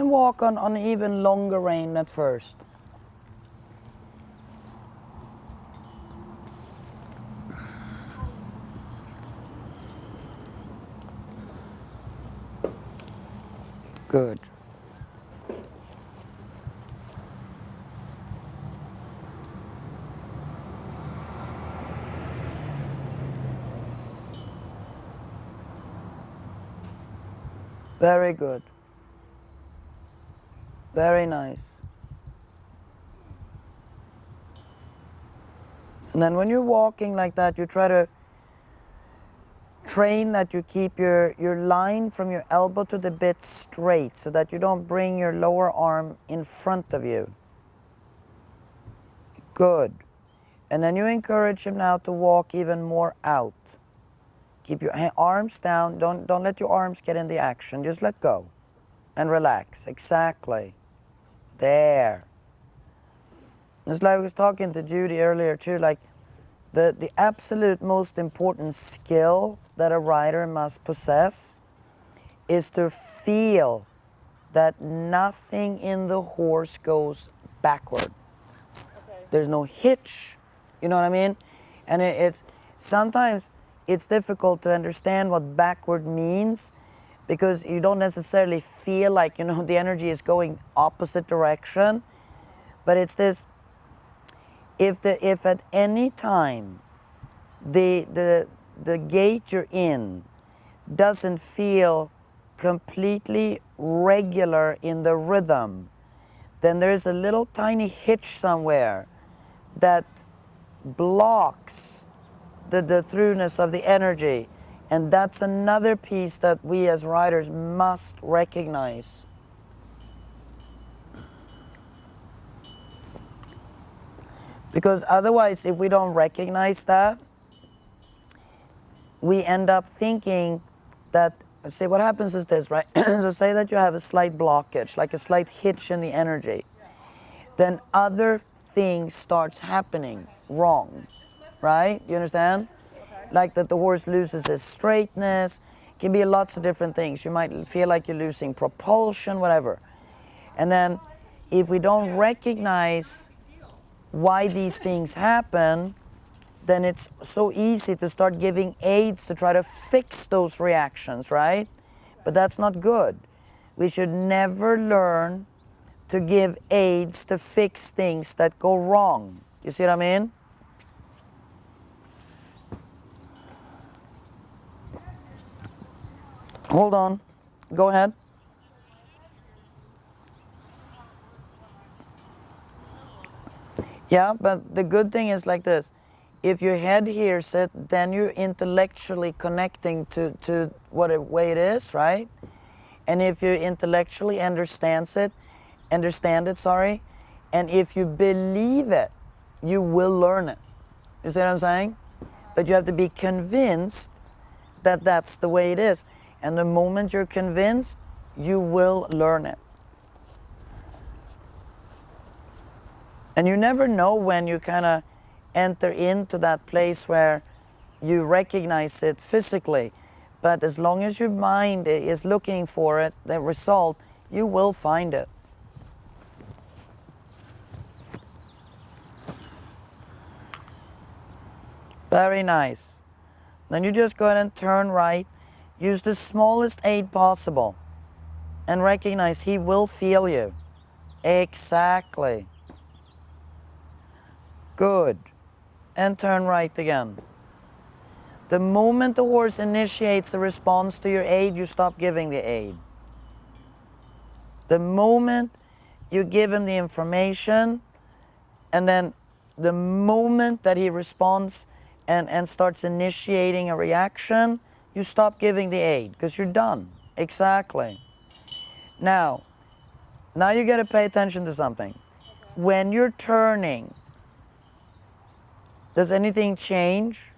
can walk on even longer rein at first. Good. Very good. Very nice. And then when you're walking like that, you try to train that you keep your line from your elbow to the bit straight so that you don't bring your lower arm in front of you. Good. And then you encourage him now to walk even more out. Keep your arms down. Don't let your arms get in the action. Just let go and relax. Exactly. There. It's like I was talking to Judy earlier too, like the absolute most important skill that a rider must possess is to feel that nothing in the horse goes backward. Okay. There's no hitch, you know what I mean? And it's sometimes it's difficult to understand what backward means because you don't necessarily feel like, the energy is going opposite direction. But it's this, if at any time the gait you're in doesn't feel completely regular in the rhythm, then there's a little tiny hitch somewhere that blocks the throughness of the energy. And that's another piece that we as riders must recognize. Because otherwise, if we don't recognize that, we end up thinking that, say what happens is this, right? So say that you have a slight blockage, like a slight hitch in the energy. Then other things starts happening wrong, right? You understand? Like that the horse loses his straightness. It can be lots of different things. You might feel like you're losing propulsion, whatever. And then if we don't recognize why these things happen, then it's so easy to start giving aids to try to fix those reactions, right? But that's not good. We should never learn to give aids to fix things that go wrong. You see what I mean? Hold on. Go ahead. Yeah, but the good thing is like this. If your head hears it, then you're intellectually connecting to what way it is, right? And if you intellectually understand it, and if you believe it, you will learn it. You see what I'm saying? But you have to be convinced that that's the way it is. And the moment you're convinced, you will learn it. And you never know when you kind of enter into that place where you recognize it physically. But as long as your mind is looking for it, the result, you will find it. Very nice. Then you just go ahead and turn right. Use the smallest aid possible. And recognize he will feel you. Exactly. Good. And turn right again. The moment the horse initiates the response to your aid, you stop giving the aid. The moment you give him the information, and then the moment that he responds and starts initiating a reaction, you stop giving the aid because you're done. Exactly. Now you got to pay attention to something. When you're turning, does anything change?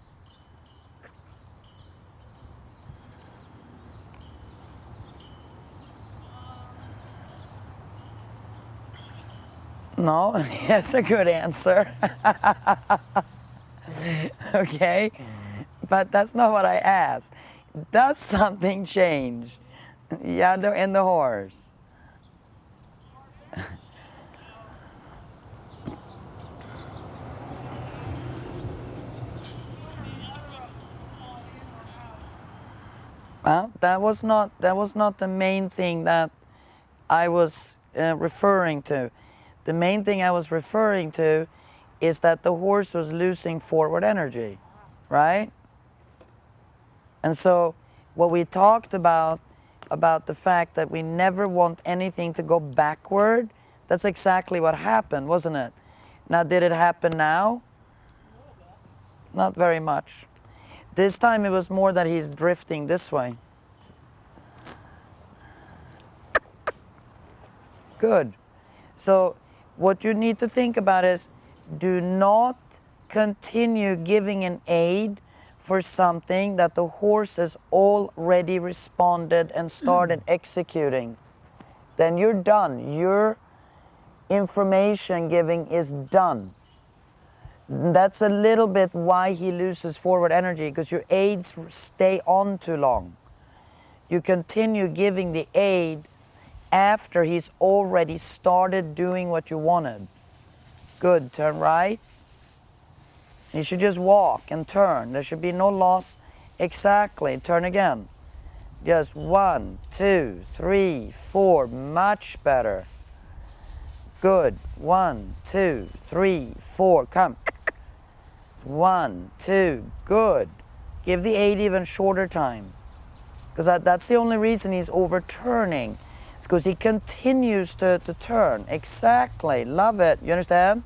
No, that's a good answer. Okay, but that's not what I asked. Does something change? Yeah, in the horse. That was not the main thing that I was referring to. The main thing I was referring to is that the horse was losing forward energy, right? And so what we talked about the fact that we never want anything to go backward, that's exactly what happened, wasn't it? Now, did it happen now? Not very much. This time it was more that he's drifting this way. Good. So what you need to think about is, do not continue giving an aid for something that the horse has already responded and started executing. Then you're done. Your information giving is done. That's a little bit why he loses forward energy, because your aids stay on too long. You continue giving the aid after he's already started doing what you wanted. Good, turn right. You should just walk and turn. There should be no loss. Exactly, turn again. Just 1, 2, 3, 4, much better. Good, 1, 2, 3, 4, come. 1, 2, good. Give the aid even shorter time. Because that's the only reason he's overturning. It's because he continues to turn. Exactly, love it, you understand?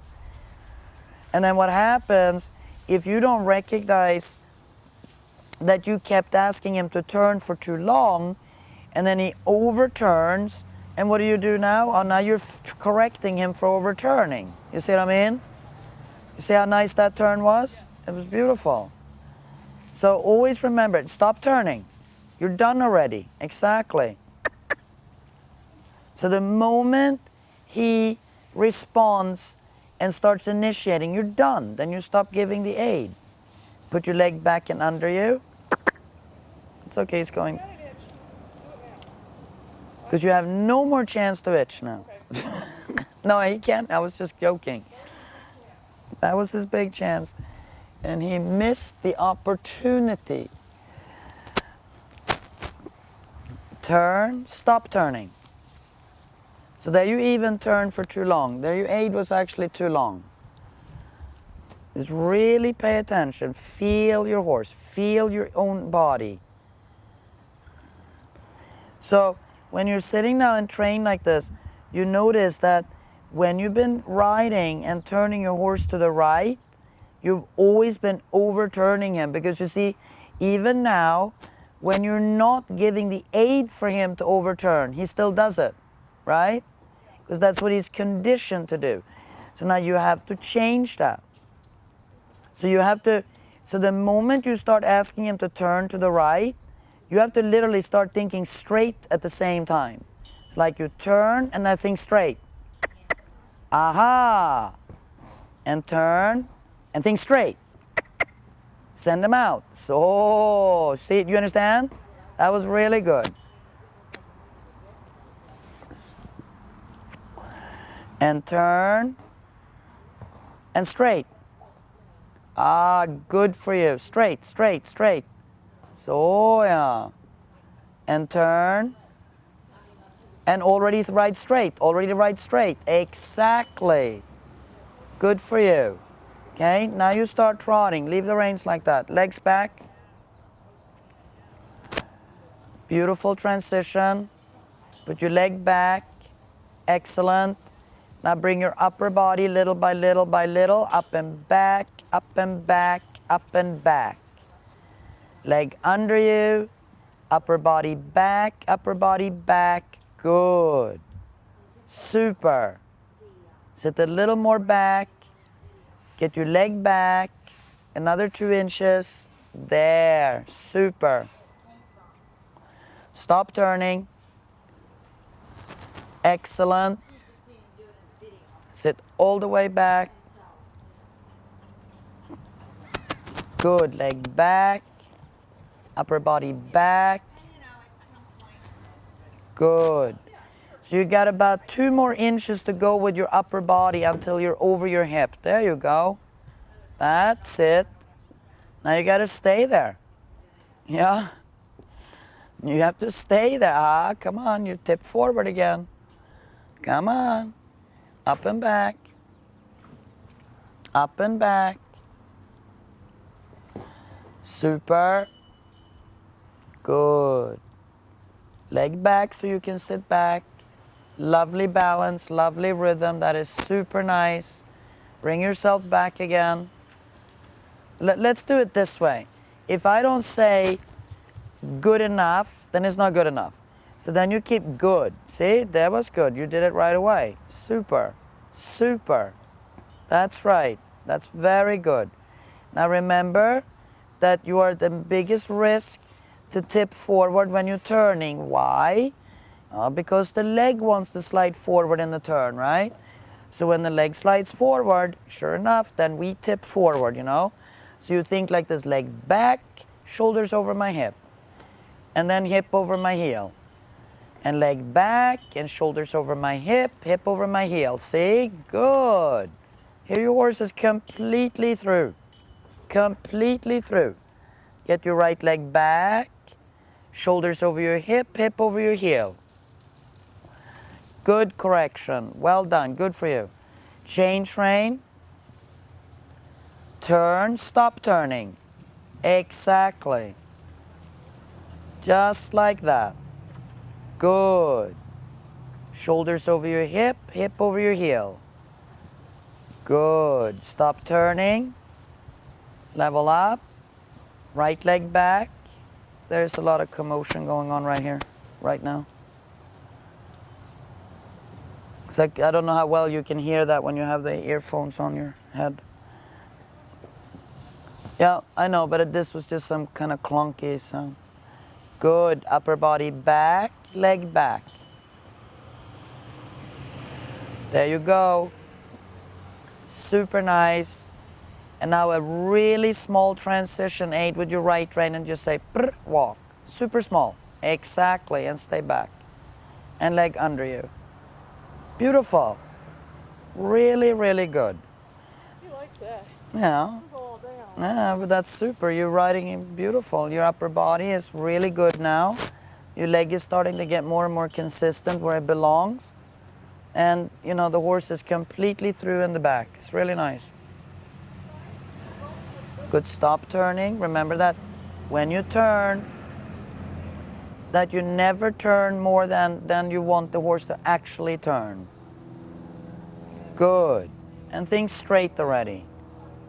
And then what happens, if you don't recognize that you kept asking him to turn for too long, and then he overturns, and what do you do now? Oh, now you're correcting him for overturning. You see what I mean? You see how nice that turn was? It was beautiful. So always remember it. Stop turning. You're done already. Exactly. So the moment he responds and starts initiating, you're done. Then you stop giving the aid. Put your leg back and under you. It's okay, it's going. Because you have no more chance to itch now. No, he can't. I was just joking. That was his big chance. And he missed the opportunity. Turn, stop turning. So there you even turned for too long. There your aid was actually too long. Just really pay attention. Feel your horse. Feel your own body. So when you're sitting down and train like this, you notice that when you've been riding and turning your horse to the right, you've always been overturning him. Because you see, even now, when you're not giving the aid for him to overturn, he still does it, right? Because that's what he's conditioned to do. So now you have to change that. So you have to, so the moment you start asking him to turn to the right, you have to literally start thinking straight at the same time. It's like you turn and I think straight. Aha! And turn and think straight. Send him out. So, see, you understand? That was really good. And turn and straight. Ah, good for you. Straight, straight, straight. So, yeah. And turn. And already right straight. Already right straight. Exactly. Good for you. Okay, now you start trotting. Leave the reins like that. Legs back. Beautiful transition. Put your leg back. Excellent. Now bring your upper body little by little by little. Up and back, up and back, up and back. Leg under you. Upper body back, upper body back. Good. Super. Sit a little more back. Get your leg back. Another 2 inches. There. Super. Stop turning. Excellent. Sit all the way back. Good. Leg back. Upper body back. Good. So you got about 2 more inches to go with your upper body until you're over your hip. There you go. That's it. Now you got to stay there. Yeah. You have to stay there. Ah, come on, you tip forward again. Come on. Up and back. Up and back. Super. Good. Leg back so you can sit back. Lovely balance, lovely rhythm. That is super nice. Bring yourself back again. Let's do it this way. If I don't say good enough, then it's not good enough. So then you keep good. See, that was good. You did it right away. Super, super. That's right. That's very good. Now remember that you are the biggest risk to tip forward when you're turning. Why? Because the leg wants to slide forward in the turn, right? So when the leg slides forward, sure enough, then we tip forward, you know? So you think like this: leg back, shoulders over my hip, and then hip over my heel. And leg back and shoulders over my hip, hip over my heel. See? Good. Here your horse is completely through. Completely through. Get your right leg back, shoulders over your hip, hip over your heel. Good correction. Well done. Good for you. Change rein. Turn. Stop turning. Exactly. Just like that. Good. Shoulders over your hip, hip over your heel. Good. Stop turning. Level up. Right leg back. There's a lot of commotion going on right here, right now. It's like, I don't know how well you can hear that when you have the earphones on your head. Yeah, I know, but this was just some kind of clunky sound. Good. Upper body back, leg back. There you go. Super nice. And now a really small transition aid with your right rein and just say, brr, walk. Super small. Exactly, and stay back. And leg under you. Beautiful. Really, really good. You like that? Yeah. Fall down. Yeah, but that's super. You're riding it beautiful. Your upper body is really good now. Your leg is starting to get more and more consistent where it belongs. And, you know, the horse is completely through in the back. It's really nice. Good stop turning. Remember that when you turn, that you never turn more than you want the horse to actually turn. Good. And think straight already.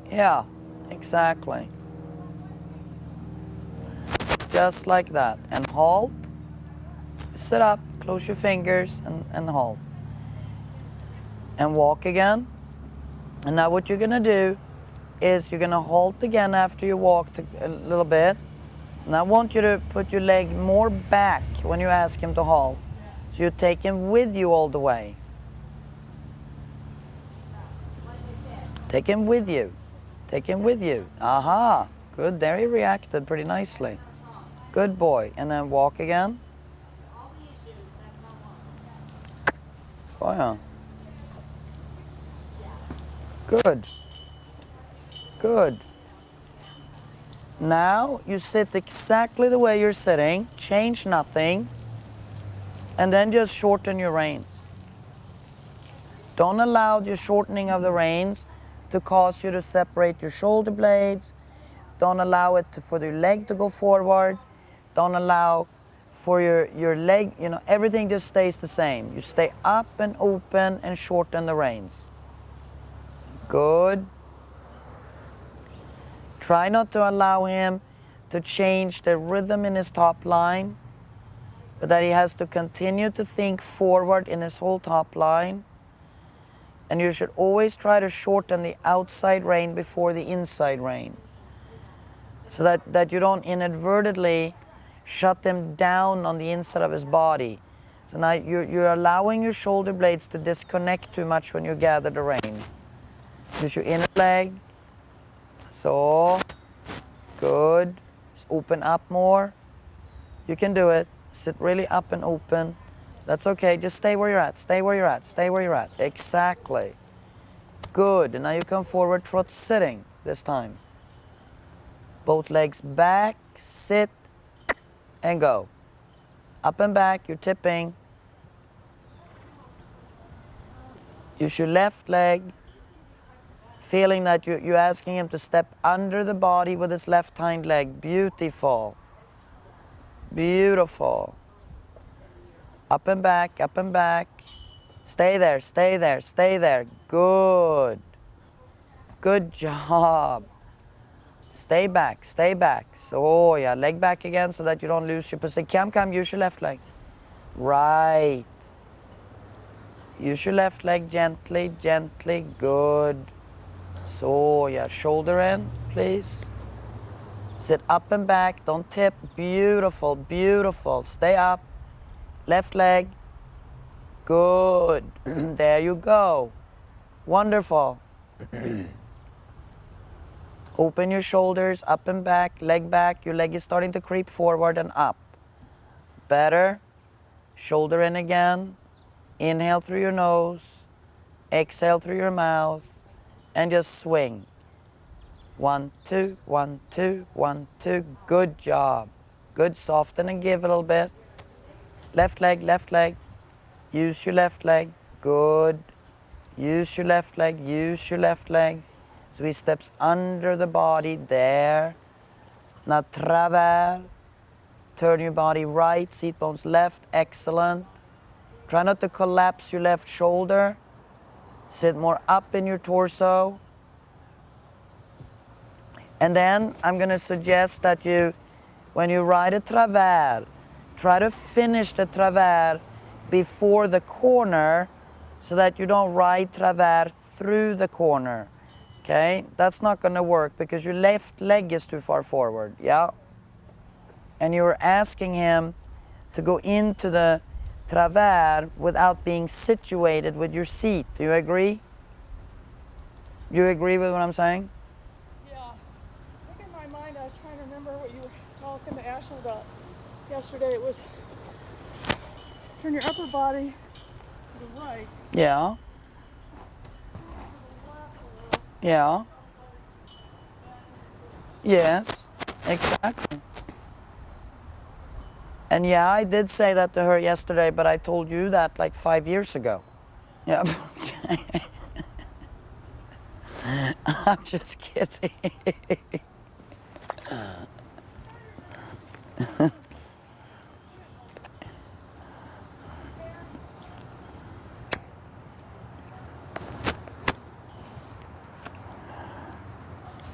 Yeah, exactly. Just like that. And halt. Sit up, close your fingers, and halt. And walk again. And now what you're going to do is you're going to halt again after you walked a little bit. And I want you to put your leg more back when you ask him to halt. So you take him with you all the way. Take him with you. Take him with you. Aha. Good. There he reacted pretty nicely. Good boy. And then walk again. So yeah. Good. Good. Now you sit exactly the way you're sitting. Change nothing. And then just shorten your reins. Don't allow your shortening of the reins to cause you to separate your shoulder blades. Don't allow it for your leg to go forward. Don't allow for your leg, you know, everything just stays the same. You stay up and open and shorten the reins. Good. Try not to allow him to change the rhythm in his top line, but that he has to continue to think forward in his whole top line. And you should always try to shorten the outside rein before the inside rein, so that you don't inadvertently shut them down on the inside of his body. So now you're allowing your shoulder blades to disconnect too much when you gather the rein. Use your inner leg. So, good. Just open up more. You can do it. Sit really up and open. That's okay. Just stay where you're at. Stay where you're at. Stay where you're at. Exactly. Good. And now you come forward, trot sitting this time. Both legs back, sit, and go. Up and back, you're tipping. Use your left leg. Feeling that you're asking him to step under the body with his left hind leg. Beautiful. Beautiful. Up and back, up and back. Stay there, stay there, stay there. Good. Good job. Stay back, stay back. So, yeah, leg back again so that you don't lose your position. Come, use your left leg. Right. Use your left leg gently, gently. Good. So, yeah, shoulder in, please. Sit up and back, don't tip. Beautiful, beautiful. Stay up. Left leg. Good. There you go. Wonderful. Open your shoulders, up and back, leg back. Your leg is starting to creep forward and up. Better. Shoulder in again. Inhale through your nose. Exhale through your mouth. And just swing. 1, 2, 1, 2, 1, 2. Good job. Good. Soften and give a little bit. Left leg, left leg. Use your left leg. Good. Use your left leg. Use your left leg. So he steps under the body. There. Now travers. Turn your body right. Seat bones left. Excellent. Try not to collapse your left shoulder. Sit more up in your torso. And then I'm going to suggest that you, when you ride a travers, try to finish the travers before the corner so that you don't ride travers through the corner. Okay? That's not going to work because your left leg is too far forward. Yeah? And you're asking him to go into the travers without being situated with your seat. Do you agree? You agree with what I'm saying? Yeah. I think in my mind I was trying to remember what you were talking to Ashley about yesterday. It was turn your upper body to the right. Yeah. Yeah. Yes, exactly. And yeah, I did say that to her yesterday, but I told you that like 5 years ago. Yeah. I'm just kidding.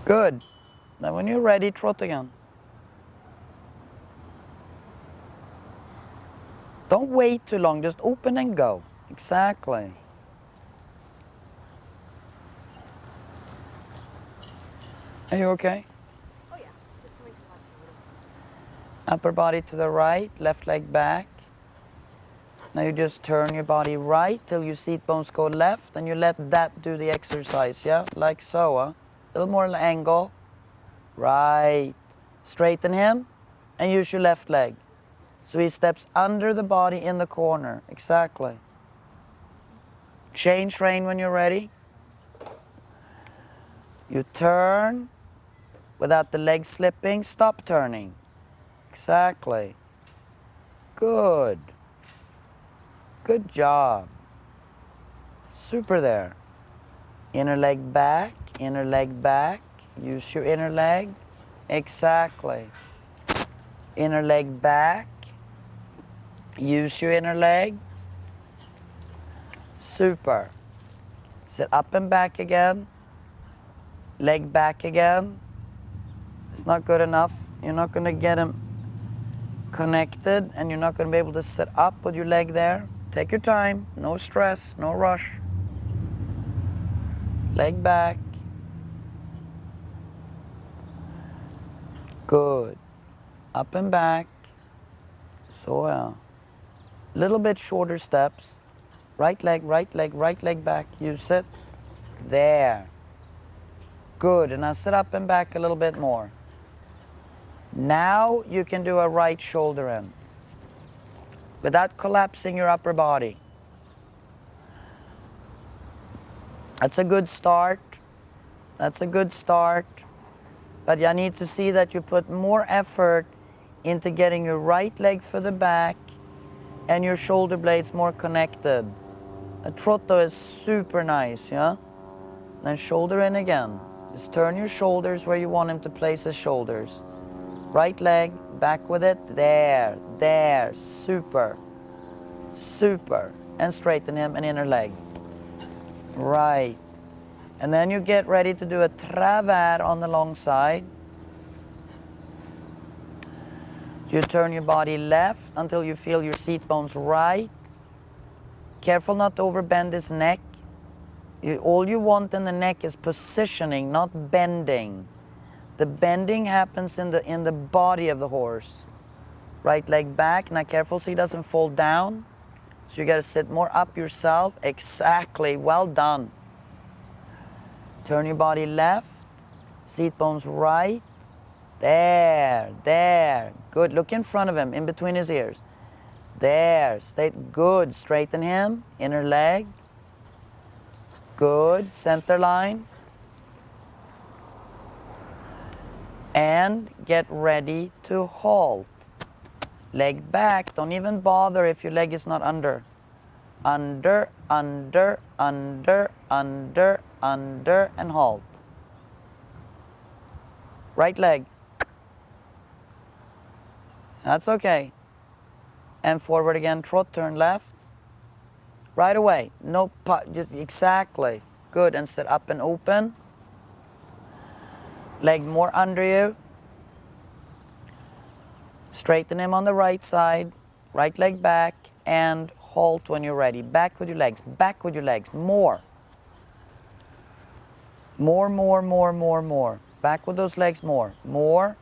Good. Now when you're ready, trot again. Don't wait too long, just open and go. Exactly. Are you okay? Oh yeah, just coming to watch a little. Upper body to the right, left leg back. Now you just turn your body right till your seat bones go left and you let that do the exercise, yeah? Like so, a little more angle. Right. Straighten him and use your left leg. So he steps under the body in the corner. Exactly. Change rein when you're ready. You turn without the leg slipping. Stop turning. Exactly. Good. Good job. Super there. Inner leg back, inner leg back. Use your inner leg. Exactly. Inner leg back. Use your inner leg. Super. Sit up and back again. Leg back again. It's not good enough. You're not going to get him connected and you're not going to be able to sit up with your leg there. Take your time. No stress, no rush. Leg back. Good. Up and back. So, yeah. Little bit shorter steps. Right leg, right leg, right leg back. You sit there. Good. And now sit up and back a little bit more. Now you can do a right shoulder in without collapsing your upper body. That's a good start. That's a good start. But I need to see that you put more effort into getting your right leg further back and your shoulder blades more connected. A trotto is super nice, yeah? Then shoulder in again. Just turn your shoulders where you want him to place his shoulders. Right leg, back with it. There, super. Super. And straighten him and inner leg. Right. And then you get ready to do a travers on the long side. You turn your body left until you feel your seat bones right. Careful not to overbend his neck. All you want in the neck is positioning, not bending. The bending happens in the body of the horse. Right leg back. Now careful so he doesn't fall down. So you got to sit more up yourself. Exactly. Well done. Turn your body left. Seat bones right. There. Good. Look in front of him, in between his ears. There. Stay good. Straighten him. Inner leg. Good. Center line. And get ready to halt. Leg back. Don't even bother if your leg is not under. Under, and halt. Right leg. That's okay. And forward again, trot, turn left. Right away. No, just exactly. Good, and sit up and open. Leg more under you. Straighten him on the right side. Right leg back and halt when you're ready. Back with your legs, back with your legs. More. More. Back with those legs more. More.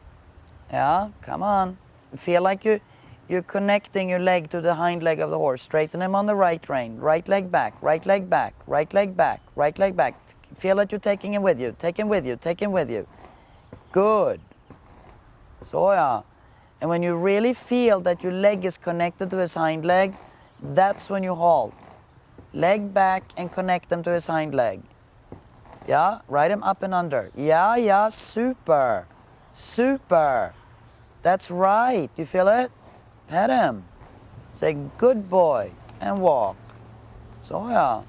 Yeah, come on. Feel like you're connecting your leg to the hind leg of the horse. Straighten him on the right rein. Right leg back, right leg back, right leg back, right leg back. Feel that you're taking him with you. Take him with you, take him with you. Good. So yeah. And when you really feel that your leg is connected to his hind leg, that's when you halt. Leg back and connect them to his hind leg. Yeah, ride him up and under. Yeah, super. Super. That's right. You feel it? Pet him. Say, good boy, and walk. So yeah.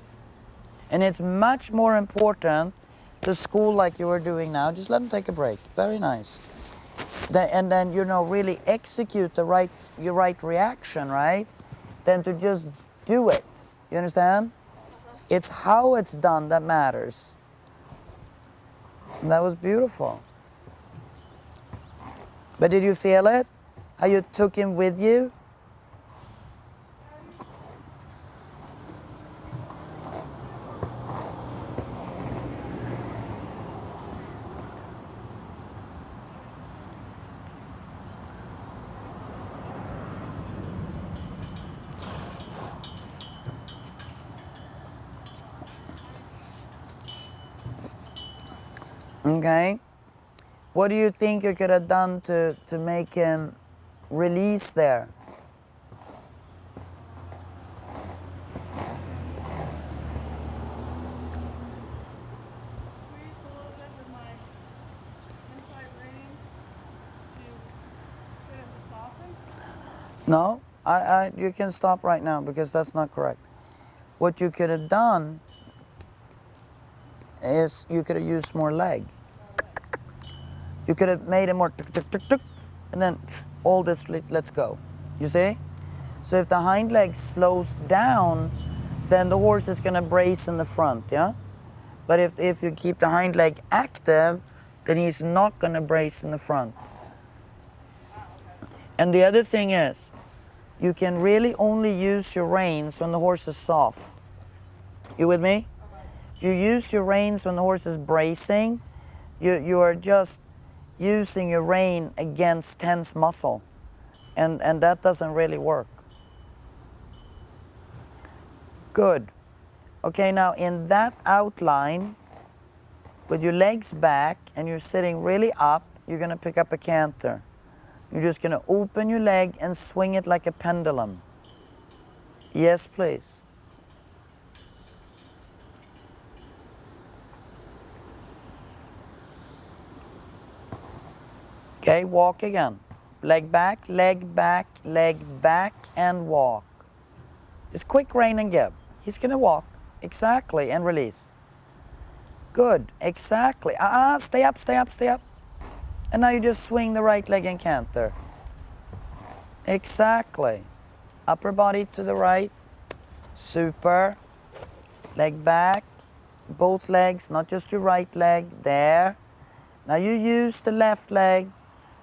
And it's much more important to school like you were doing now. Just let him take a break. Very nice. And then, really execute your right reaction, right? Than to just do it. You understand? It's how it's done that matters. And that was beautiful. But did you feel it? How you took him with you? Okay. What do you think you could have done to make him release there? Squeezed a little bit with my inside rein to get it to soften. No, you can stop right now because that's not correct. What you could have done is you could have used more leg. You could have made it more tuk, tuk, tuk, tuk, and then all this, let's go. You see? So if the hind leg slows down, then the horse is going to brace in the front, yeah? But if you keep the hind leg active, then he's not going to brace in the front. And the other thing is, you can really only use your reins when the horse is soft. You with me? If you use your reins when the horse is bracing, you are just using your rein against tense muscle. And that doesn't really work. Good. Okay, now in that outline, with your legs back and you're sitting really up, you're going to pick up a canter. You're just going to open your leg and swing it like a pendulum. Yes, please. Okay, walk again. Leg back, and walk. Just quick rein and give. He's gonna walk. Exactly, and release. Good, exactly. Stay up, stay up, stay up. And now you just swing the right leg and canter. Exactly. Upper body to the right. Super. Leg back. Both legs, not just your right leg. There. Now you use the left leg,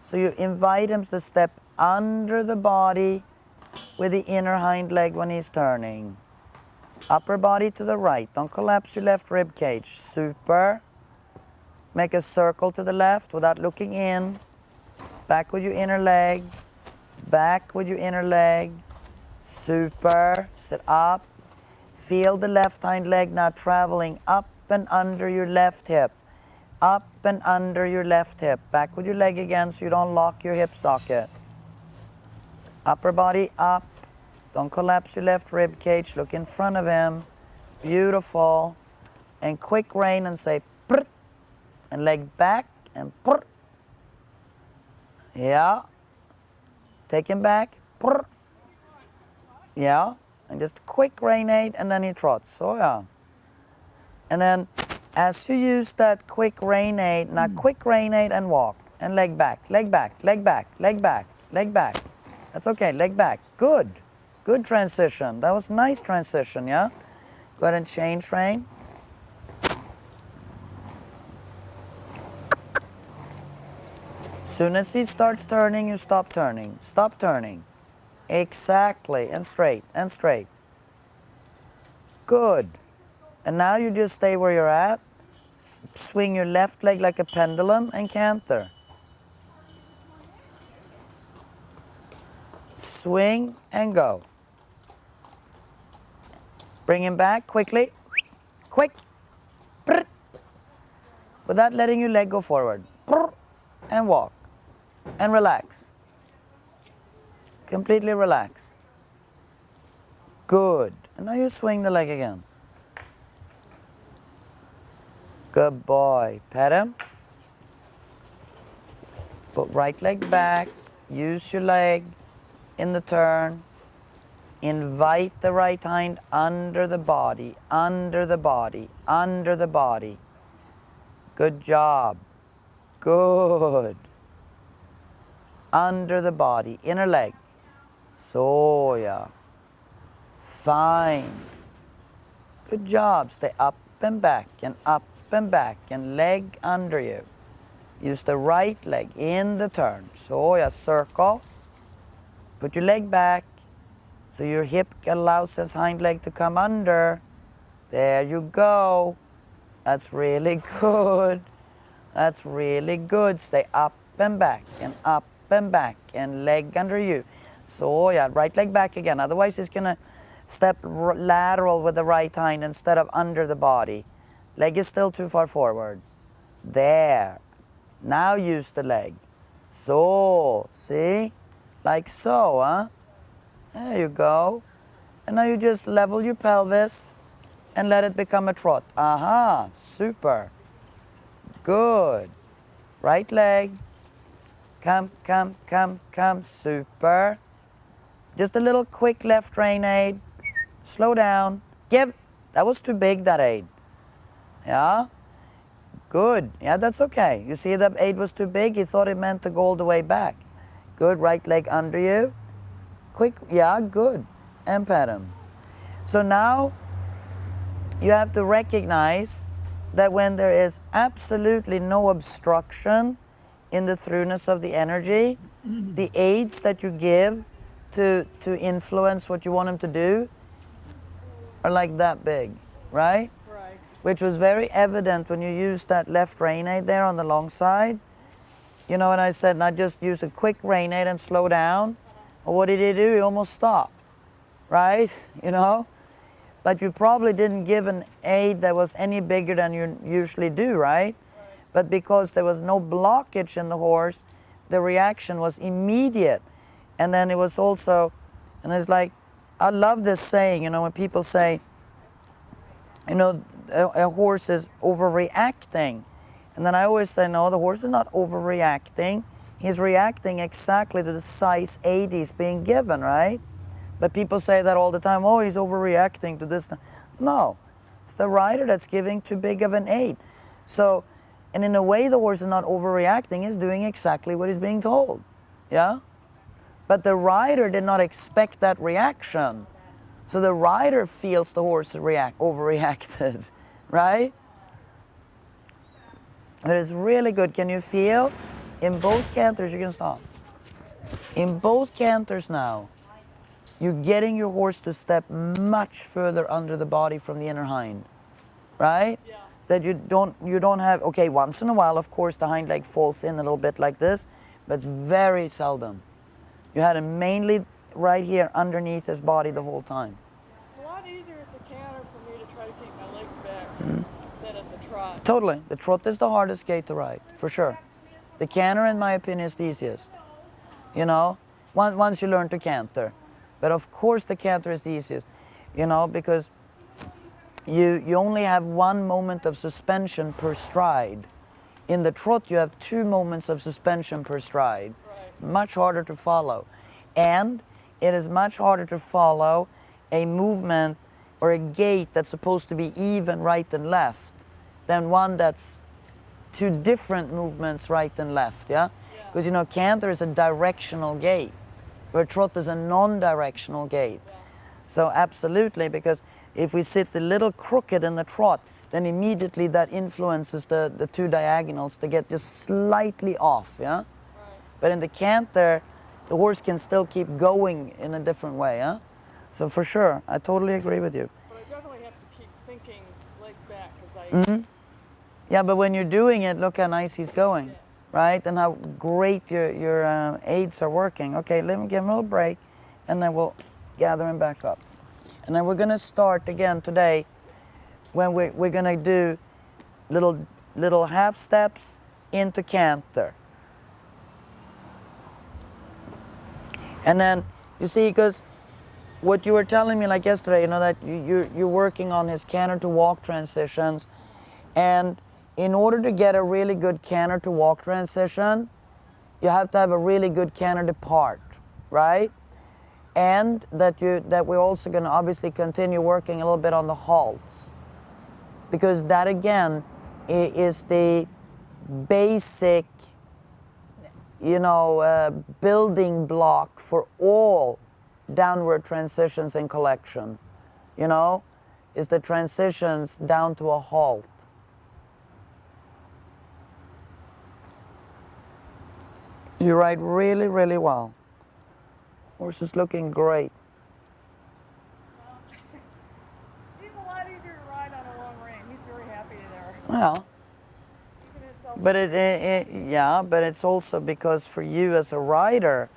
so you invite him to step under the body with the inner hind leg when he's turning. Upper body to the right. Don't collapse your left rib cage. Super. Make a circle to the left without looking in. Back with your inner leg. Back with your inner leg. Super. Sit up. Feel the left hind leg now traveling up and under your left hip. Up and under your left hip. Back with your leg again so you don't lock your hip socket. Upper body up. Don't collapse your left rib cage. Look in front of him. Beautiful. And quick rein and say prr. And leg back and prr. Yeah. Take him back. Prr. Yeah. And just quick rein aid and then he trots. So yeah. And then as you use that quick rein aid, now quick rein aid and walk. And leg back, leg back, leg back, leg back, leg back. That's okay, leg back. Good. Good transition. That was nice transition, yeah? Go ahead and change rein. Soon as he starts turning, you stop turning. Stop turning. Exactly. And straight, and straight. Good. And now you just stay where you're at. Swing your left leg like a pendulum and canter. Swing and go. Bring him back quickly. Quick. Brr. Without letting your leg go forward. Brr. And walk. And relax. Completely relax. Good. And now you swing the leg again. Good boy. Pet him. Put right leg back. Use your leg in the turn. Invite the right hind under the body, under the body, under the body. Good job. Good. Under the body, inner leg. So yeah. Fine. Good job. Stay up and back and up and back and leg under you. Use the right leg in the turn. So yeah, circle. Put your leg back so your hip allows his hind leg to come under. There you go. That's really good. That's really good. Stay up and back and leg under you. So yeah, right leg back again. Otherwise he's gonna step lateral with the right hind instead of under the body. Leg is still too far forward. There. Now use the leg. So, see? Like so, huh? There you go. And now you just level your pelvis and let it become a trot. Aha, super. Good. Right leg. Come, come, come, come. Super. Just a little quick left rein aid. Slow down. Give. That was too big, that aid. Yeah? Good. Yeah, that's okay. You see that aid was too big? He thought it meant to go all the way back. Good. Right leg under you. Quick. Yeah, good. And pat him. So now you have to recognize that when there is absolutely no obstruction in the throughness of the energy, the aids that you give to influence what you want him to do are like that big, right? Right. Which was very evident when you used that left rein aid there on the long side. You know, and I said, not just use a quick rein aid and slow down. Well, what did he do? He almost stopped, right? You know? But you probably didn't give an aid that was any bigger than you usually do, right? But because there was no blockage in the horse, the reaction was immediate. And then it was also, and it's like, I love this saying, you know, when people say, you know, a horse is overreacting. And then I always say, no, the horse is not overreacting. He's reacting exactly to the size aid he's being given, right? But people say that all the time, oh, he's overreacting to this. No, it's the rider that's giving too big of an aid. So, and in a way, the horse is not overreacting, he's doing exactly what he's being told. Yeah? But the rider did not expect that reaction. So the rider feels the horse overreacted, right? But it's really good. Can you feel? In both canters, you can stop. In both canters now, you're getting your horse to step much further under the body from the inner hind, right? Yeah. That you don't have, okay, once in a while, of course, the hind leg falls in a little bit like this, but it's very seldom. You had him mainly right here underneath his body the whole time. It's a lot easier at the canter for me to try to keep my legs back than at the trot. Totally. The trot is the hardest gait to ride, for sure. The canter, in my opinion, is the easiest. You know, once you learn to canter. But of course the canter is the easiest, you know, because you only have one moment of suspension per stride. In the trot, you have 2 moments of suspension per stride. It's much harder to follow. And it is much harder to follow a movement or a gait that's supposed to be even right and left than one that's 2 different movements right and left, yeah? Because, you know, canter is a directional gait, where trot is a non-directional gait. So absolutely, because if we sit a little crooked in the trot, then immediately that influences the 2 diagonals to get just slightly off, yeah? Right. But in the canter, the horse can still keep going in a different way, yeah? So for sure, I totally agree with you. But I definitely have to keep thinking legs back because Yeah, but when you're doing it, look how nice he's going, right? And how great your aids are working. Okay, let me give him a little break, and then we'll gather him back up. And then we're gonna start again today when we're gonna do little half steps into canter. And then, you see, because what you were telling me like yesterday, you know, that you're working on his canter to walk transitions, and in order to get a really good canter to walk transition, you have to have a really good canter depart, right? And that we're also going to obviously continue working a little bit on the halts, because that again is the basic, you know, building block for all downward transitions in collection, you know, is the transitions down to a halt. You ride really, really well. Horse is looking great. he's a lot easier to ride on a long rein. He's very happy there. Well, Even itself. but yeah, but it's also because for you as a rider,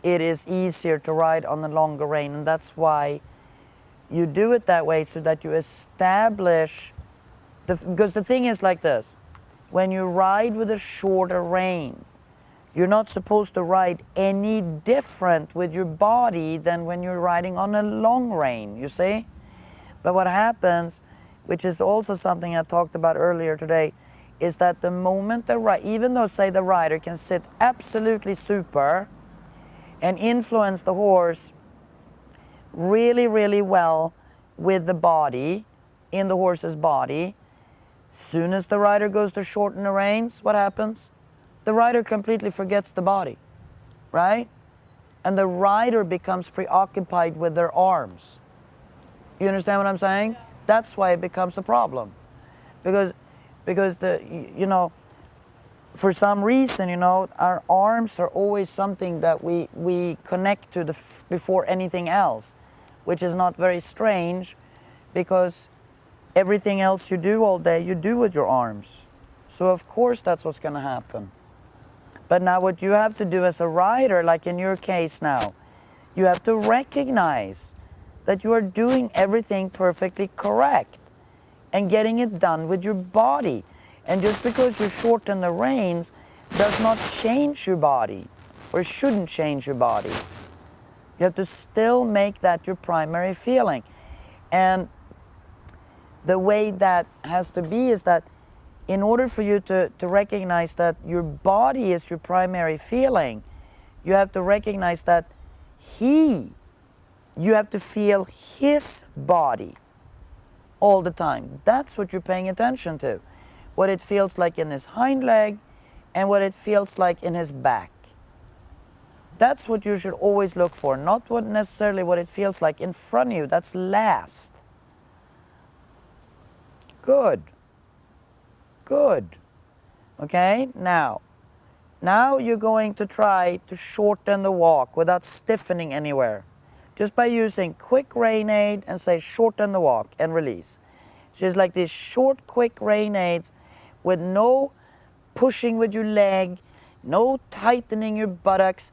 it is easier to ride on a longer rein, and that's why you do it that way, so that you establish because the thing is like this: when you ride with a shorter rein, you're not supposed to ride any different with your body than when you're riding on a long rein, you see? But what happens, which is also something I talked about earlier today, is that the moment even though, say, the rider can sit absolutely super and influence the horse really, really well with the body, in the horse's body, soon as the rider goes to shorten the reins, what happens? The rider completely forgets the body, right? And the rider becomes preoccupied with their arms. You understand what I'm saying? Yeah. That's why it becomes a problem. Because you know, for some reason, you know, our arms are always something that we connect to before anything else, which is not very strange, because everything else you do all day, you do with your arms. So of course that's what's going to happen. But now what you have to do as a rider, like in your case now, you have to recognize that you are doing everything perfectly correct and getting it done with your body. And just because you shorten the reins does not change your body, or shouldn't change your body. You have to still make that your primary feeling. And the way that has to be is that in order for you to recognize that your body is your primary feeling, you have to recognize that he You have to feel his body all the time. That's what you're paying attention to. What it feels like in his hind leg and what it feels like in his back. That's what you should always look for, not what necessarily what it feels like in front of you. That's last. Good. Good. Okay, now you're going to try to shorten the walk without stiffening anywhere. Just by using quick rain aid and say shorten the walk and release. So it's like these short, quick rain aids with no pushing with your leg, no tightening your buttocks,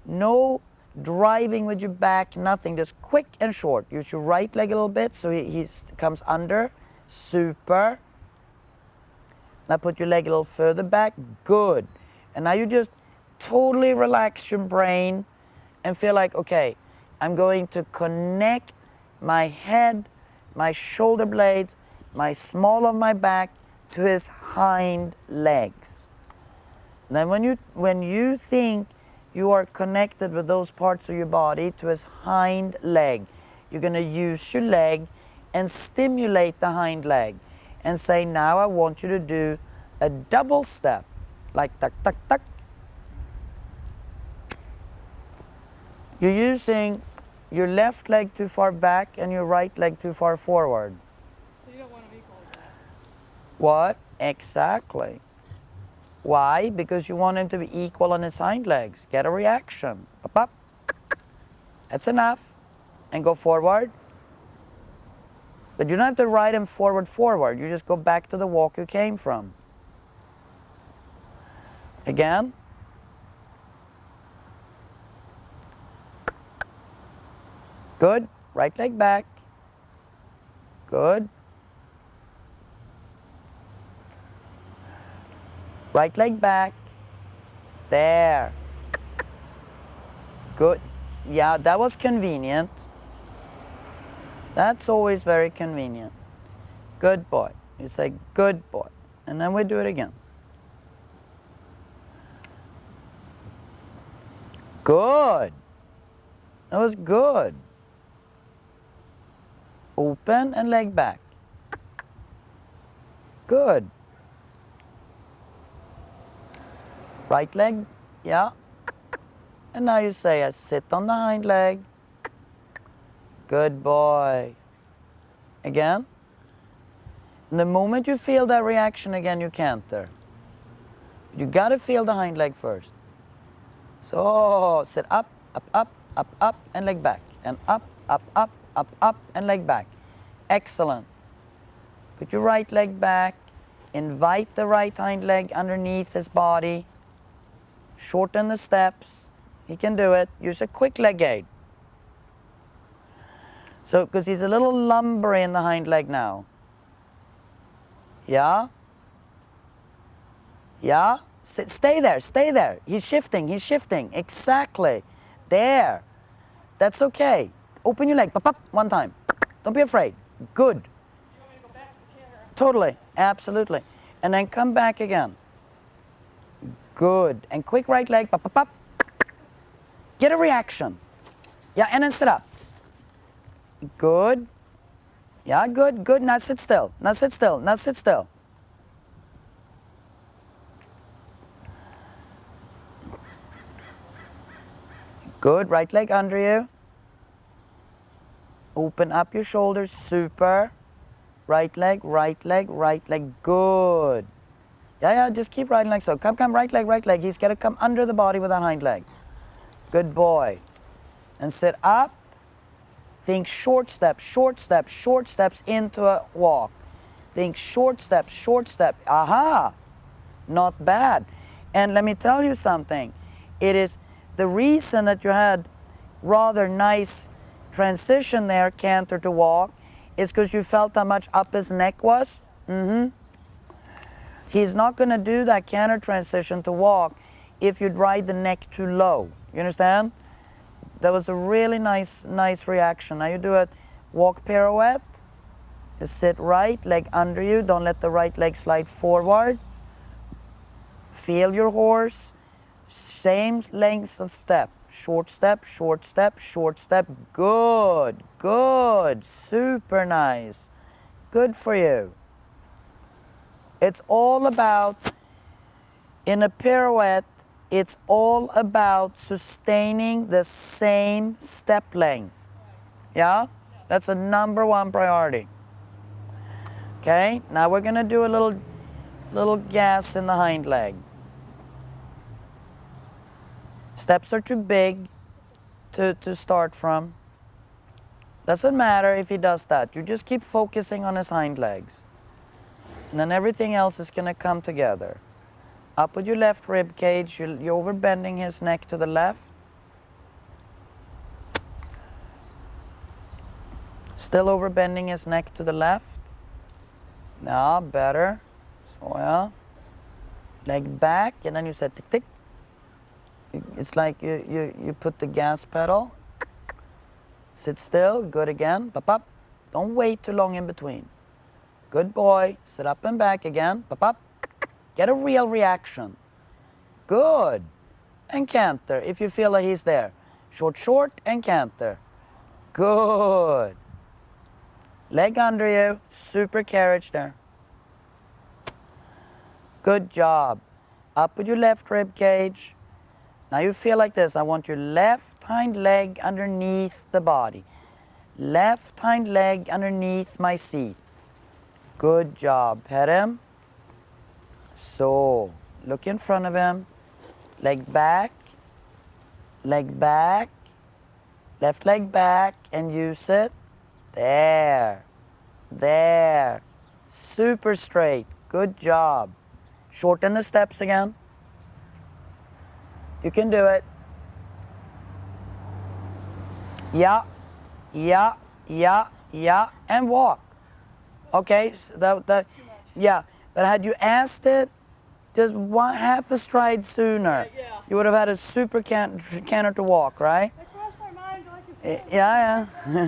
no driving with your back, nothing. Just quick and short. Use your right leg a little bit so he comes under. Super. Now put your leg a little further back. Good. And now you just totally relax your brain and feel like, okay, I'm going to connect my head, my shoulder blades, my small of my back to his hind legs. Then when you think you are connected with those parts of your body to his hind leg, you're going to use your leg and stimulate the hind leg and say, now I want you to do a double step, like tuck, tuck, tuck. You're using your left leg too far back and your right leg too far forward. So you don't want them equal as that. What? Exactly. Why? Because you want him to be equal on his hind legs. Get a reaction. Up, up. That's enough. And go forward. But you don't have to ride him forward, forward. You just go back to the walk you came from. Again. Good. Right leg back. Good. Right leg back. There. Good. Yeah, that was convenient. That's always very convenient. Good boy. You say, good boy. And then we do it again. Good. That was good. Open and leg back. Good. Right leg, yeah. And now you say, I sit on the hind leg. Good boy. Again. And the moment you feel that reaction again, you canter. You gotta feel the hind leg first. So sit up, up, up, up, up, and leg back. And up, up, up, up, up, and leg back. Excellent. Put your right leg back. Invite the right hind leg underneath his body. Shorten the steps. He can do it. Use a quick leg aid. So, because he's a little lumbery in the hind leg now. Yeah? Yeah? Stay there, stay there. He's shifting, Exactly. There. That's okay. Open your leg. Pop, pop, one time. Don't be afraid. Good. You want me to go back to the camera? Totally. Absolutely. And then come back again. Good. And quick right leg. Pop, pop, pop. Get a reaction. Yeah, and then sit up. Good. Yeah, good, good. Now sit still. Now sit still. Now sit still. Good. Right leg under you. Open up your shoulders. Super. Right leg, right leg, right leg. Good. Yeah, just keep riding like so. Come, right leg, right leg. He's got to come under the body with that hind leg. Good boy. And sit up. Think short step, short step, short steps into a walk. Think short step, short step. Aha! Not bad. And let me tell you something. It is the reason that you had rather nice transition there, canter to walk, is because you felt how much up his neck was. He's not going to do that canter transition to walk if you'd ride the neck too low. You understand? That was a really nice reaction. Now you do a walk pirouette. You sit right, leg under you. Don't let the right leg slide forward. Feel your horse. Same length of step. short step, short step, short step. Good, good, super nice. Good for you. It's all about, in a pirouette, it's all about sustaining the same step length. Yeah? That's the number one priority. Okay, now we're gonna do a little gas in the hind leg. Steps are too big to start from. Doesn't matter if he does that. You just keep focusing on his hind legs. And then everything else is gonna come together. Up with your left rib cage, you're overbending his neck to the left. Still overbending his neck to the left. Now, better. So, yeah. Leg back, and then you say tick tick. It's like you put the gas pedal. Sit still, good again. Pop up. Don't wait too long in between. Good boy. Sit up and back again. Pop up. Get a real reaction. Good. And canter if you feel that he's there. Short, short, and canter. Good. Leg under you. Super carriage there. Good job. Up with your left rib cage. Now you feel like this. I want your left hind leg underneath the body. Left hind leg underneath my seat. Good job. Pet him. So, look in front of him. Leg back. Leg back. Left leg back and use it. There. There. Super straight. Good job. Shorten the steps again. You can do it. Yeah, yeah, yeah, yeah, and walk. Okay, so yeah. But had you asked it just half a stride sooner, yeah. you would have had a super canter to walk, right? That crossed my mind like a Yeah. no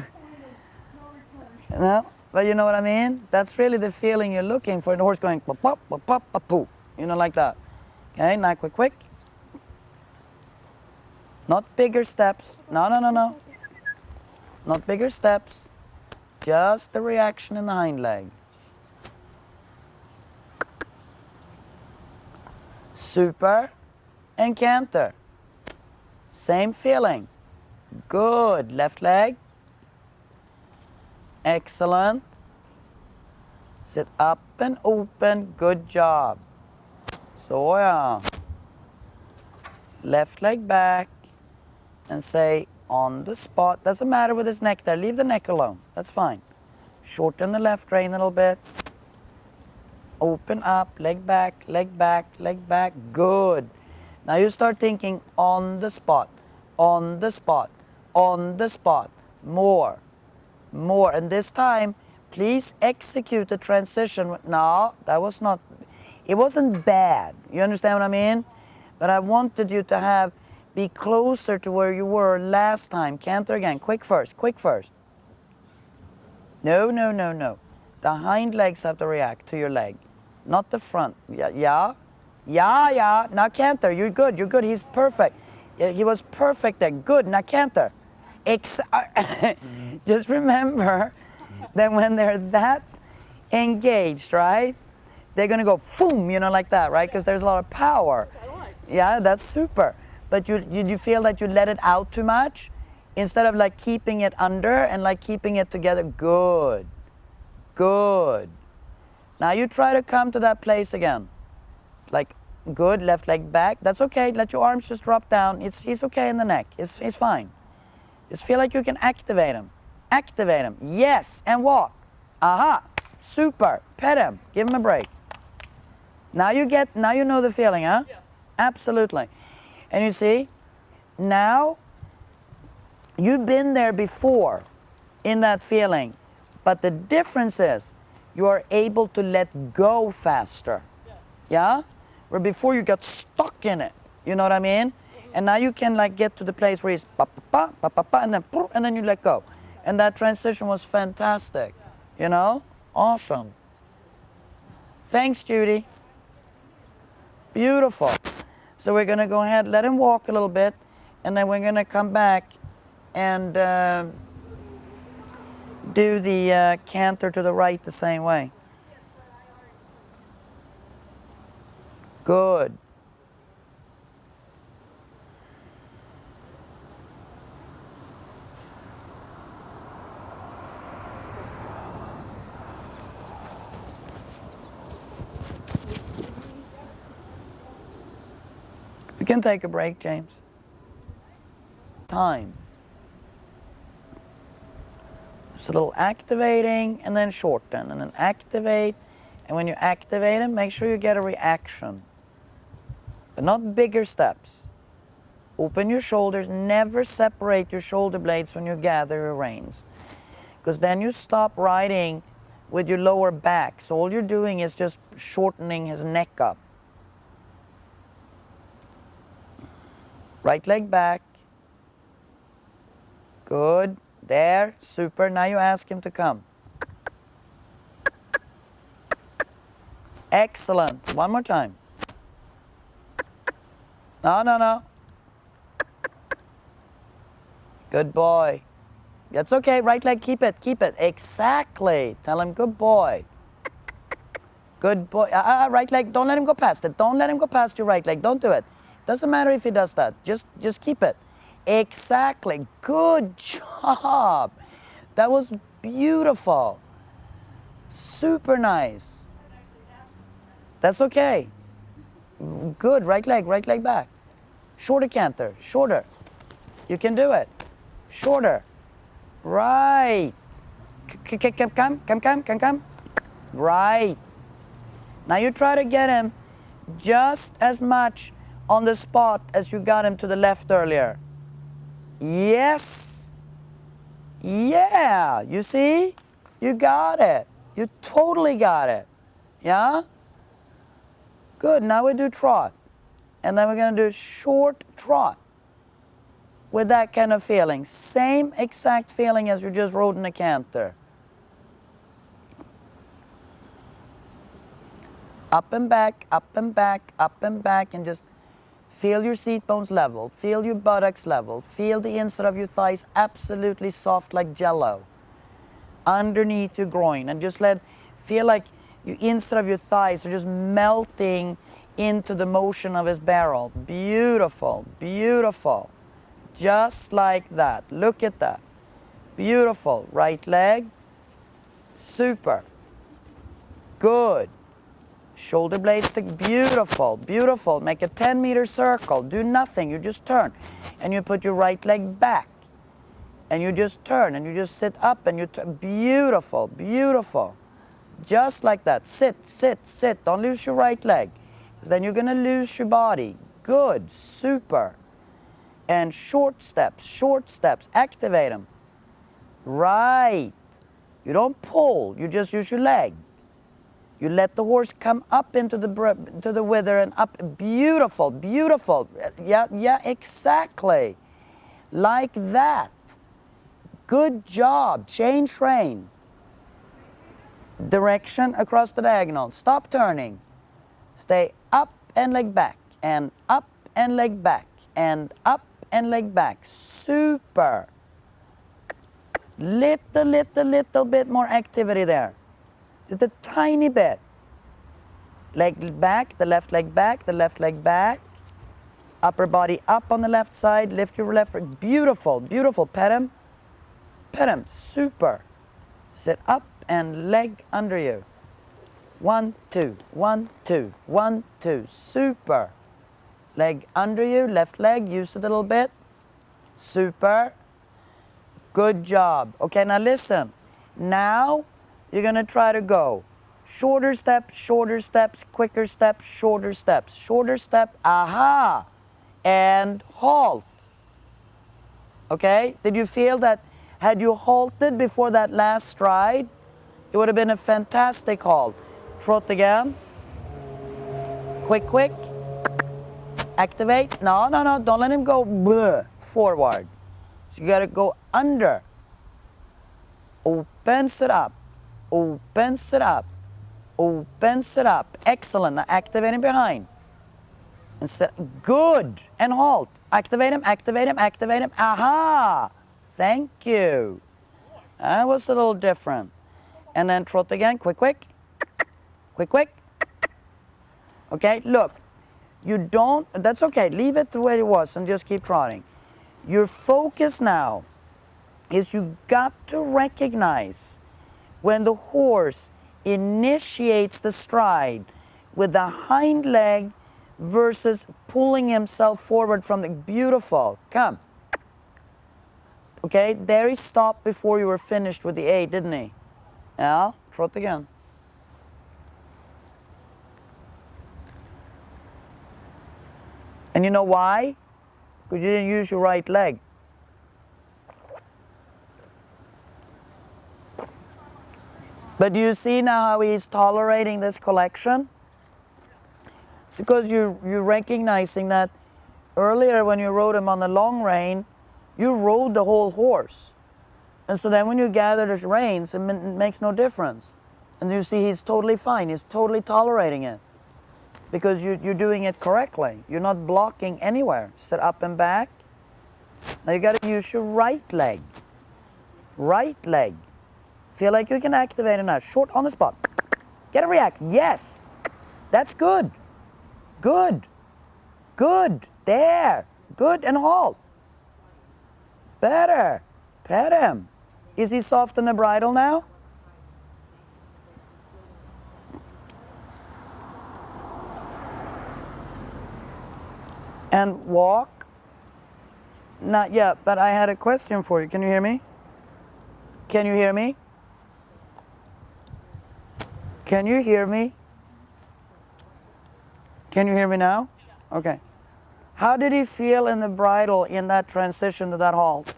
return. No, but you know what I mean? That's really the feeling you're looking for. The horse going pop, pop, pop, pop, pop, poo. You know, like that. Okay, now quick, quick. Not bigger steps. No, no, no, no. Not bigger steps. Just the reaction in the hind leg. Super and canter. Same feeling. Good. Left leg. Excellent. Sit up and open. Good job. Så ja. Left leg back and say on the spot. Doesn't matter with his neck there. Leave the neck alone. That's fine. Shorten the left rein a little bit. Open up, leg back, leg back, leg back. Good. Now you start thinking on the spot, on the spot, on the spot. More, more. And this time, please execute the transition. No, that was not, it wasn't bad. You understand what I mean? But I wanted you to be closer to where you were last time. Canter again. Quick first, quick first. No, no, no, no. The hind legs have to react to your leg, not the front. Yeah, yeah, yeah, yeah. Now canter. You're good. You're good. He's perfect. He was perfect there. Good. Now canter. Just remember that when they're that engaged, right? They're gonna go boom, you know, like that, right? Because there's a lot of power. Yeah, that's super. But you feel that you let it out too much instead of like keeping it under and like keeping it together. Good. Good. Now you try to come to that place again. Like, good, left leg back. That's okay. Let your arms just drop down. He's okay in the neck. He's fine. Just feel like you can activate him. Activate him. Yes, and walk. Aha. Super. Pet him. Give him a break. Now you know the feeling, huh? Yes. Absolutely. And you see, now you've been there before in that feeling, but the difference is you are able to let go faster. Yes. Yeah? Where before you got stuck in it. You know what I mean? And now you can like get to the place where he's pa pa pa pa pa, and then you let go. And that transition was fantastic. You know? Awesome. Thanks, Judy. Beautiful. So we're gonna go ahead, let him walk a little bit, And then we're going to come back and do the canter to the right the same way. Good. You can take a break, James. Time. It's a little activating and then shorten and then activate. And when you activate them, make sure you get a reaction. But not bigger steps. Open your shoulders. Never separate your shoulder blades when you gather your reins. Because then you stop riding with your lower back. So all you're doing is just shortening his neck up. Right leg back. Good. There. Super. Now you ask him to come. Excellent. One more time. No, no, no. Good boy. That's okay. Right leg, keep it, keep it. Exactly. Tell him, good boy. Good boy. Right leg, don't let him go past it. Don't let him go past your right leg. Don't do it. Doesn't matter if he does that. Just keep it. Exactly. Good job. That was beautiful. Super nice. That's okay. Good. Right leg back. Shorter canter. Shorter. You can do it. Shorter. Right. Come. Right. Now you try to get him just as much on the spot as you got him to the left earlier. Yes. Yeah. You see? You got it. You totally got it. Yeah? Good. Now we do trot. And then we're going to do short trot with that kind of feeling. Same exact feeling as you just rode in a canter. Up and back, up and back, up and back, and just feel your seat bones level. Feel your buttocks level. Feel the inside of your thighs absolutely soft like jello underneath your groin. And just feel like the inside of your thighs are just melting into the motion of his barrel. Beautiful, beautiful. Just like that. Look at that. Beautiful. Right leg. Super. Good. Shoulder blades stick. Beautiful. Beautiful. Make a 10-meter circle. Do nothing. You just turn. And you put your right leg back. And you just turn. And you just sit up and you turn. Beautiful. Beautiful. Just like that. Sit, sit, sit. Don't lose your right leg. Then you're going to lose your body. Good. Super. And short steps, activate them. Right. You don't pull, you just use your leg. You let the horse come up into the wither and up. Beautiful, beautiful. Yeah, exactly. Like that. Good job. Change rein. Direction across the diagonal. Stop turning. Stay up and leg back, and up and leg back, and up and leg back. Super. Little bit more activity there. Just a tiny bit. Leg back, the left leg back, the left leg back. Upper body up on the left side. Lift your left foot. Beautiful, beautiful. Pet him. Pet him. Super. Sit up and leg under you. 1, 2, 1, 2, 1, 2. Super. Leg under you, left leg, use it a little bit. Super. Good job. Okay, now listen. Now you're going to try to go shorter steps, quicker steps, shorter steps. Shorter step, aha, and halt. Okay, did you feel that had you halted before that last stride, it would have been a fantastic halt. Trot again. Quick. Activate. No, don't let him go forward. So you got to go under. Opens it up. Opens it up. Opens it up. Excellent. Now activating behind. And good. And halt. Activate him, activate him, activate him. Aha. Thank you. That was a little different. And then trot again. Quick, quick. Quick, quick. Okay, look. You don't, that's okay. Leave it the way it was and just keep trotting. Your focus now is you got to recognize when the horse initiates the stride with the hind leg versus pulling himself forward from the beautiful. Come. Okay, there he stopped before you were finished with the 8, didn't he? Yeah, trot again. And you know why? Because you didn't use your right leg. But do you see now how he's tolerating this collection? It's because you're recognizing that earlier when you rode him on the long rein, you rode the whole horse. And so then when you gather the reins, it makes no difference. And you see he's totally fine. He's totally tolerating it. Because you're doing it correctly. You're not blocking anywhere. Sit up and back. Now you got to use your right leg. Right leg. Feel like you can activate it now. Short on the spot. Get a react. Yes. That's good. Good. Good. There. Good and halt. Better. Pet him. Is he soft in the bridle now? And walk? Not yet, but I had a question for you. Can you hear me? Can you hear me? Can you hear me? Can you hear me now? Okay. How did he feel in the bridle in that transition to that halt?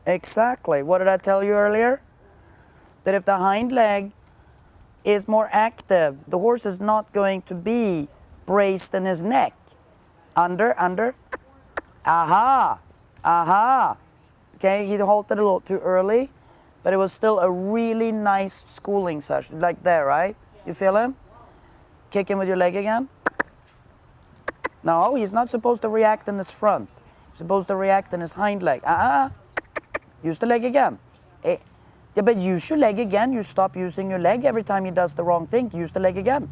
Exactly. What did I tell you earlier? That if the hind leg is more active, the horse is not going to be braced in his neck. Under. Aha. Aha. Okay, he halted a little too early, but it was still a really nice schooling session. Like there, right? You feel him? Kick him with your leg again. No, he's not supposed to react in his front. He's supposed to react in his hind leg. Use the leg again. Yeah, but use your leg again. You stop using your leg every time he does the wrong thing. Use the leg again.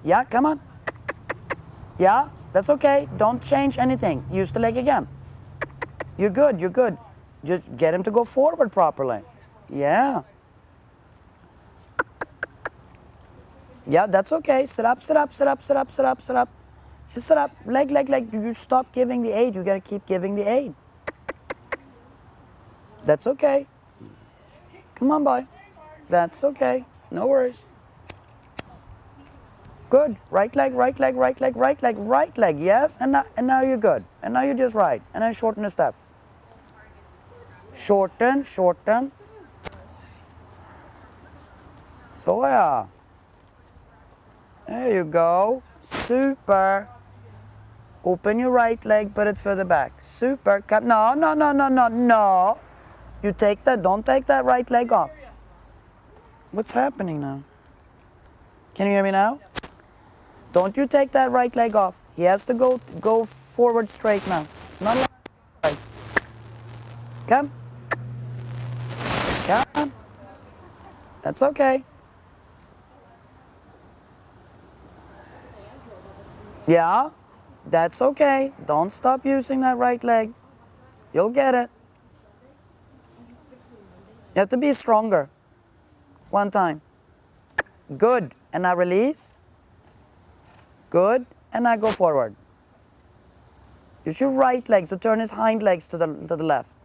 Yeah, come on. Yeah, that's okay. Don't change anything. Use the leg again. You're good, you're good. Just get him to go forward properly. Yeah. Yeah, that's okay. Sit up, sit up, sit up, sit up, sit up, sit up. Just sit up. Leg, leg, leg. You stop giving the aid. You got to keep giving the aid. That's okay. Come on, boy. That's okay. No worries. Good. Right leg, right leg, right leg, right leg, right leg. Yes. And now you're good. And now you're just right. And then shorten the steps. Shorten, shorten. So yeah. There you go. Super. Open your right leg, put it further back. Super. Come. No, no, no, no, no, no. You take that. Don't take that right leg off. What's happening now? Can you hear me now? Don't you take that right leg off. He has to go forward straight now. It's not right. Come. Come. That's okay. Yeah, that's okay. Don't stop using that right leg. You'll get it. You have to be stronger. One time. Good. And now release. Good. And now go forward. Use your right leg to turn his hind legs to the left.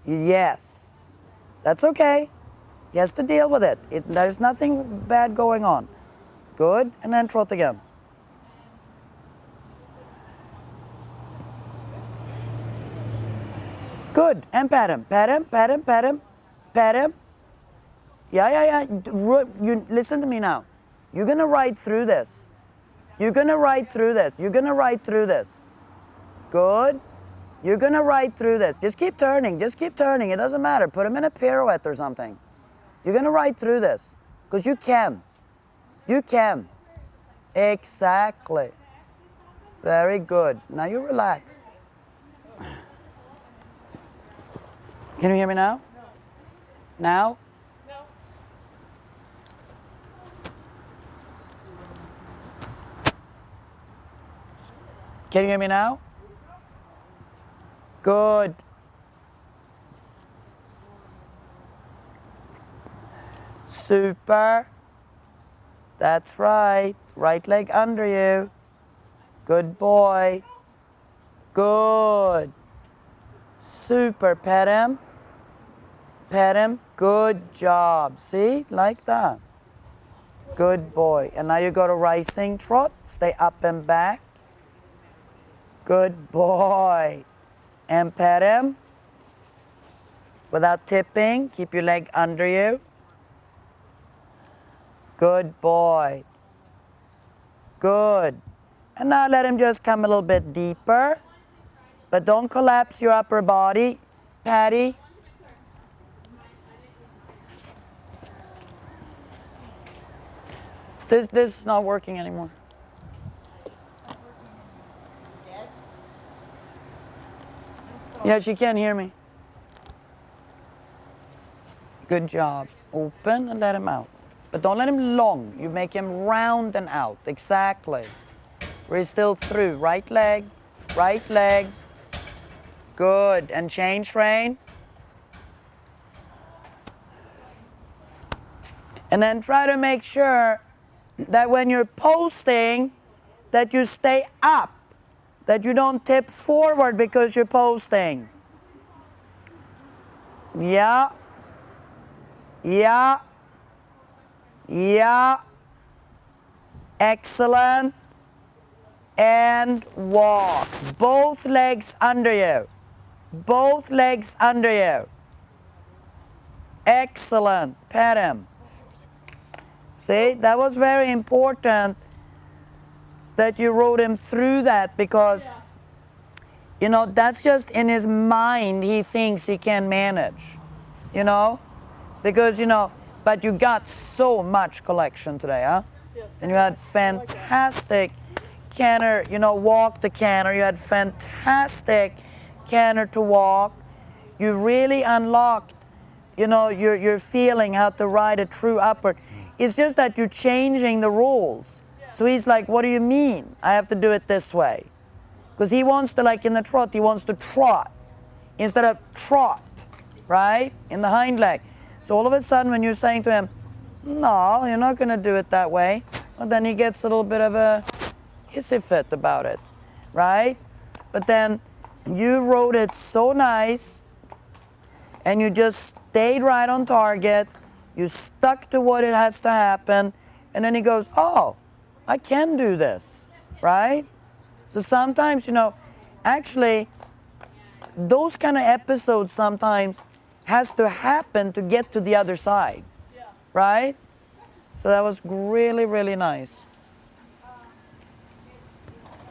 Yes. That's okay. He has to deal with it. There's nothing bad going on. Good. And then trot again. Good. And pat him. Pat him, pat him, pat him, pat him. Yeah. You listen to me now. You're going to ride through this. You're going to ride through this. You're going to ride through this. Good. You're going to ride through this. Just keep turning. Just keep turning. It doesn't matter. Put him in a pirouette or something. You're going to ride through this. Because you can. You can. Exactly. Very good. Now you relax. Can you hear me now? Now? No. Can you hear me now? Good. Super. That's right. Right leg under you. Good boy. Good. Super. Pet him. Pet him. Good job. See? Like that. Good boy. And now you go to rising trot. Stay up and back. Good boy. And pet him. Without tipping. Keep your leg under you. Good boy. Good. And now let him just come a little bit deeper. But don't collapse your upper body. Patty. This is not working anymore. Yeah, she can't hear me. Good job. Open and let him out. But don't let him long. You make him round and out. Exactly. Where he's still through. Right leg. Right leg. Good. And change rein. And then try to make sure that when you're posting, that you stay up. That you don't tip forward because you're posting. Yeah. Yeah. Yeah. Excellent. And walk. Both legs under you. Both legs under you. Excellent. Pat him. See, that was very important that you rode him through that because, you know, that's just in his mind he thinks he can manage, you know? Because, you know, but you got so much collection today, huh? Yes. And you had fantastic canter, you know, walk the canter. You had fantastic canter to walk. You really unlocked, you know, your feeling how to ride a true upward. It's just that you're changing the rules. So he's like, what do you mean? I have to do it this way. Because he wants to, like in the trot, he wants to trot instead of trot, right? In the hind leg. So all of a sudden when you're saying to him, no, you're not going to do it that way, well, then he gets a little bit of a hissy fit about it, right? But then you rode it so nice and you just stayed right on target. You stuck to what it has to happen. And then he goes, oh, I can do this, right? So sometimes, you know, actually, those kind of episodes sometimes has to happen to get to the other side, right? So that was really, really nice.